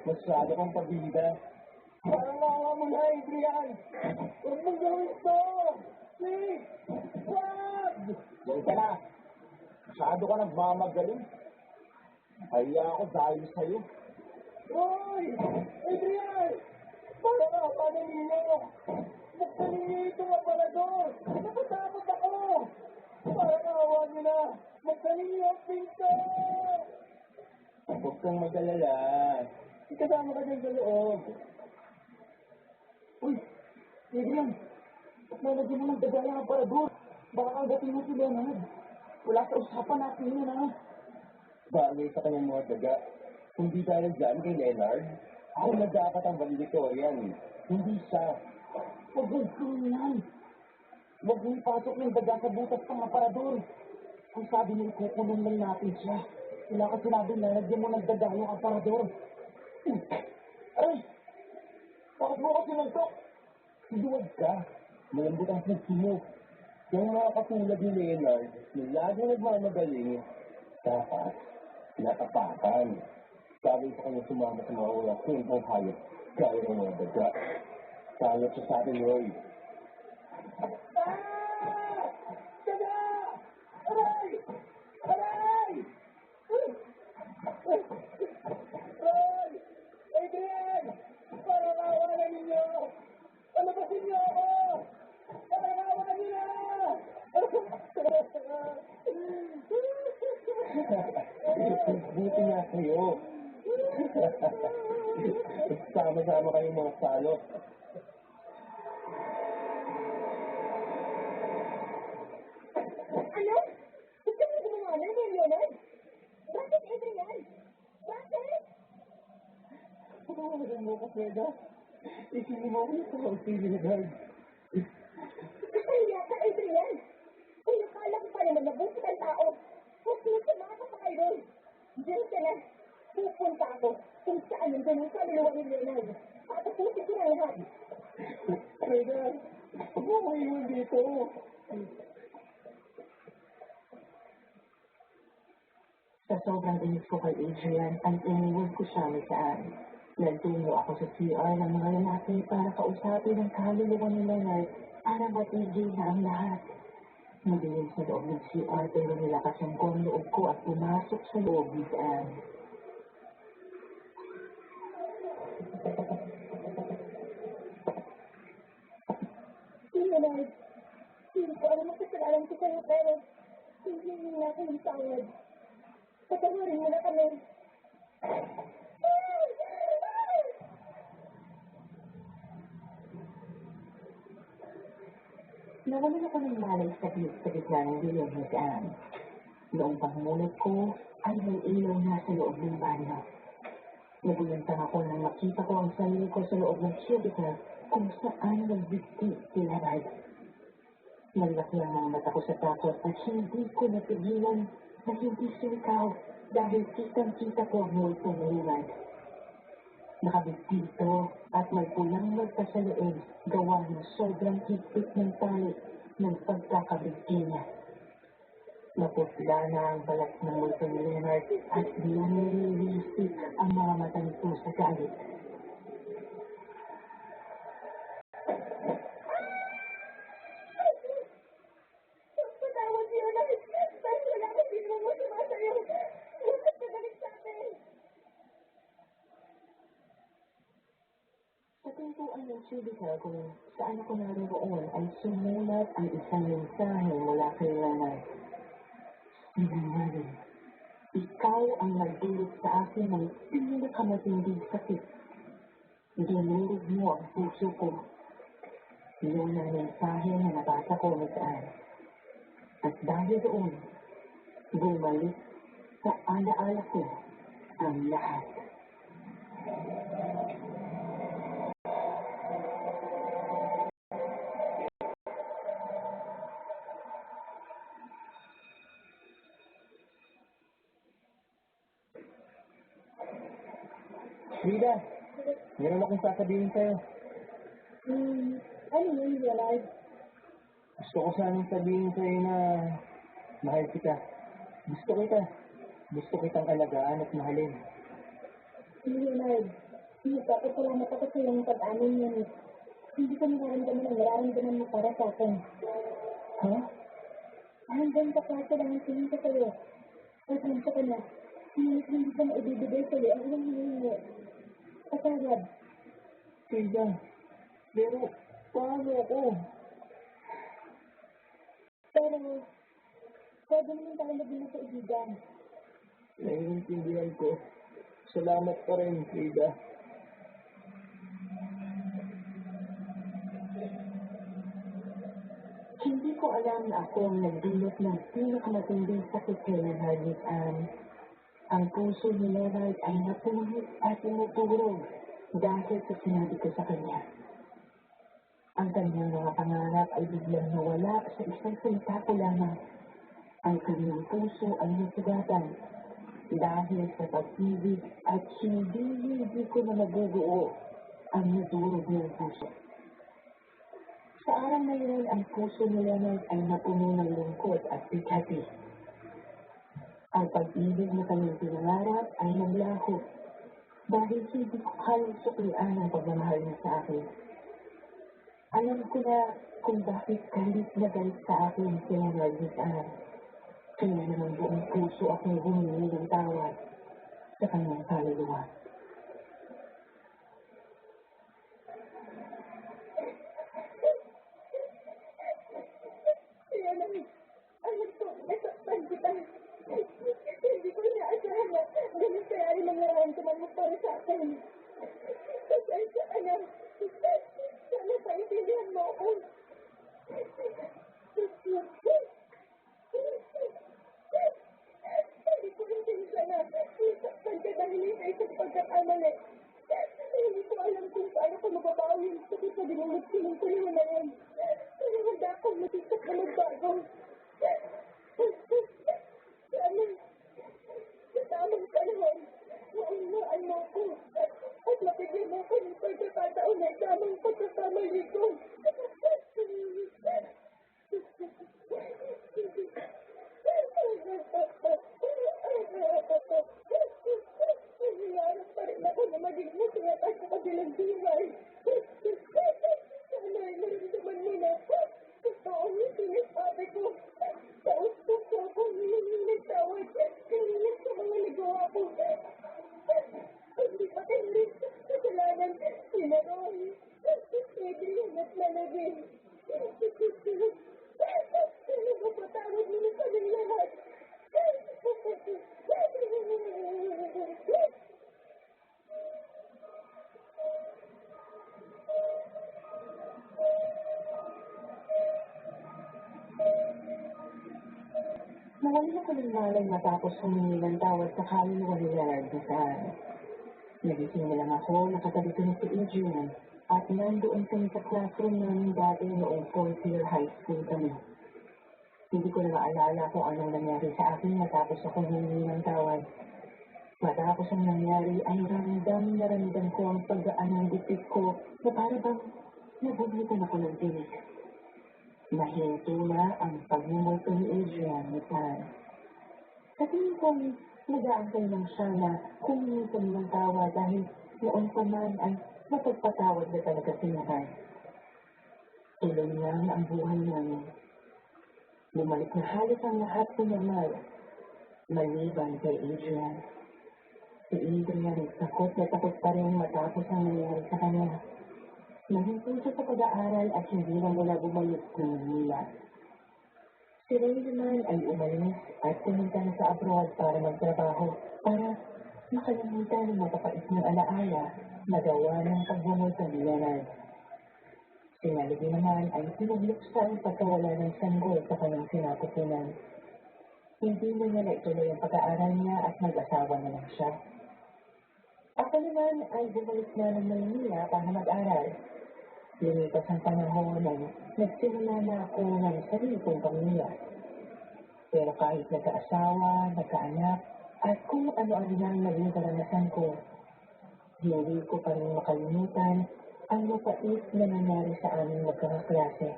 Masyado kang pabida. Parang nawa mo na, Adrian. Huwag mong gawin ito. Please, wag! Diyan ka na. Masyado ka nagmamagaling. Kaya ako dahil sa'yo. Hoy! Adrian! Para ka, paano ninyo? Magsaling niyo itong aparador. Natatakot ako. Para kawa niyo na. Magsaling niyo ang pinto. Huwag kang mag-alala. Kasama ka dyan sa loob. Uy! Adrian! Ba't nalagyan mo ng daga yung aparador? Baka kagating mo si Leonard. Wala sa usapan natin yun, ha? Bagay sa kanyang mga daga. Hindi dahil dyan kay Leonard, ako na dapat ang valedictorian. Hindi siya. Huwag mo gawin yan. Huwag mo ipasok yung daga sa butas ng aparador. Ang sabi niya, ikukulong lang natin siya. Wala ka sinabi na lagyan mo ng daga yung aparador. Aray! Bakit mo ako sinagtok? Siluwag ka. Malambot ang puso mo. Yung mga katulad ni Leonard, yung lagi nagmamagaling, dapat natapakan. Sabi sa kanya sumama sa mga walang kwentang hayop, gaya ng mga daga. Sayap siya sa atin, Roy. Ah! Daga! Aray! Aray! Roy! Adrian! Parang awa na ninyo! Palabasin niyo ako! Parang awa niyo na! Buti nga kayo. Sama-sama kayong mga salot. Ano? Gusto mo gumawa na kay Leonard? Bakit, Adrian? Bakit? Patawagan mo ko, Freda. Isipin mo ako sa si Leonard. Kaya ka, Adrian. Kung nakala ko pa naman na buti kang tao, huwag mo sumaka pa kayo ron. Diyan ka na. Pupunta ako kung saan yung ganun sa luluwa ni Leonard. Patapusin ko na lahat. Freda, huwag mo iwan dito. Sa sobrang inis ko kay Adrian, ang iniwan ko siya saan. Nagtungo ako sa CR ng mga lalaki para kausapin ang kaluluwa ni Leonard para matigil na ang lahat. Nagingin sa loob ng CR pero nilakas ang ko ang loob ko at pumasok sa loob ni Anne. Leonard, hindi ko alam ang kasalanan ko sa'yo pero hindi na ako yung tawad. Patawarin mo na kami. Nawalan ako ng malay sa gitna ng bilog ni Anne. Noong pangunod ko ay may ilaw na sa loob ng banyo. Nagulantang ako nang makita ko ang sarili ko sa loob ng cubicle kung saan nagbigti si Leonard. Malaki ang mga mata ko sa takot at hindi ko napigilan na hindi sumikaw dahil kitang-kita ko ang multo ni Leonard. Nakabigti ito at may pulang magpa sa leeg gawa ng sobrang higpit ng tali ng pagkakabigti niya. Naputla na ang balat ng multo ni Leonard at nilililisik ang mga mata nito sa galit. Patawad, Leonard. Dahil wala akong binong masama sa'yo. Bakit ka galit sa akin? Sa pintuan ng cubicle kung saan ako naroon ay sumulat ang isang mensahe mula kay Leonard. Leonard, ikaw ang nagdulot sa akin ng pinakamatinding sakit. Dinurog mo ang puso ko. Iyon ang mensahe na nabasa ko saan. At dahil doon, bumalik sa alaala ko ang lahat. Frida, meron akong sasabihin sa'yo. Ano yun, Leonard? Gusto ko sanang sabihin sa'yo na mahal kita. Gusto kita. Gusto kitang alagaan at mahalin. Leonard, salamat ako sa iyong pag-amin niya. Hindi ko nararamdaman ang nararamdaman mo para sa akin. Ha? Hanggang sa klase lang ang tingin ko sa'yo. Pasensya ka na. Hindi ko na ibibigay sa'yo ang iyong hiningi. Pasawad. Frida, pero paano ako? Pero, pwede naman tayo naging magkaibigan. Naiintindihan ko. Salamat pa rin, Frida. Hindi ko alam na ako ang nagdulot ng pinakamatinding sakit kay Leonard, Miss Anne. Ang puso ni Leonard ay napunit at tumutulog dahil sa sinabi ko sa kanya. Ang kanyang mga pangarap ay biglang nawala sa isang salita ko lamang. Ang kanyang puso ay nasugatan dahil sa pag-ibig at hindi ko na mabubuo ang nadurog ng puso. Sa araw na yun, ang puso ni Leonard ay napuno ng lungkot at bighati. Ang pag-ibig na kanyang pinangarap ay naglaho dahil hindi ko kayang suklian ang pagmamahal niya sa akin. Alam ko na kung bakit galit na galit sa akin si Leonard, Miss Anne. Kaya naman buong puso akong humingi ng tawad sa kanyang kaluluwa. Leonard, alam ko, nasaktan kita. Hindi ko inaasahan na ganun kaya rin ang nararamdaman mo para sa akin. Pasensya ka na. Sana paintindihan mo ako. Hindi ko intensya na nasaktan ka dahil sa isang pagkakamali. Hindi ko alam kung paano ko mababawi yung sakit na dinulot ko na yan. Pero handa akong matisak na magbago. Sana, sa tamang panahon, maunawaan mo ko at mapigyan mo ko ng pagkakataon na tamang pagkakamali ko. Hinahanap pa rin ako na maging masaya at sa kabilang buhay. Sana ay naramdaman mo na totoo ang sinasabi ko. Taos-taos ko akong hihingi ng tawad kanina sa mga nagawa ko. Hindi pa hindi kasalanan sina Roy, Adrian at Manabin. Sana mapatawad mo na kaming lahat. Nawala ko ng malay matapos humingi ng tawad sa kaluluwa ni Leonard, Miss Anne. Nagising na lang ako, nakatabi ko na si Adrian, at nandoon kami sa classroom namin dati noong 4th year high school kami. Hindi ko na maalala kung anong nangyari sa akin matapos ako humingi ng tawad. Matapos ang nangyari ay ramdam ko ang paggaan ng dibdib ko na para bang nabubutan ako ng tinig. Mahinto na ang pagmumuto ni Adrian, Miss Anne. Sa tingin kong nag-aantay lang siya na humingi kami ng tawad dahil noon pa man ay mapagpatawad na talaga si Leonard. Tuloy lang ang buhay namin. Bumalik na halos ang lahat sa normal, maliban kay Adrian. Si Adrian ay takot pa rin matapos ang nangyari sa kanya. Nahinto siya sa pag-aaral at hindi na mula bumalik ng Manila. Si Ray naman ay umalis at pumunta na sa abroad para magtrabaho para makalimutan ang mapapait ng alaala na gawa ng pagbumulto ni Leonard. Si Melody naman ay pinagluksa ang pagkawala ng sanggol sa kanyang sinapupunan. Hindi na niya naituloy ang pag-aaral niya at nag-asawa na lang siya. Ako naman ay bumalik na ng Manila para mag-aral. Lumipas ang panahon na nagsimula na ako ng sarili kong pamilya. Pero kahit nagkaasawa, nagkaanak, at kung ano-ano na ang naging karanasan ko, hindi ko pa rin makalimutan ang mapait na nangyari sa aming magkakaklase.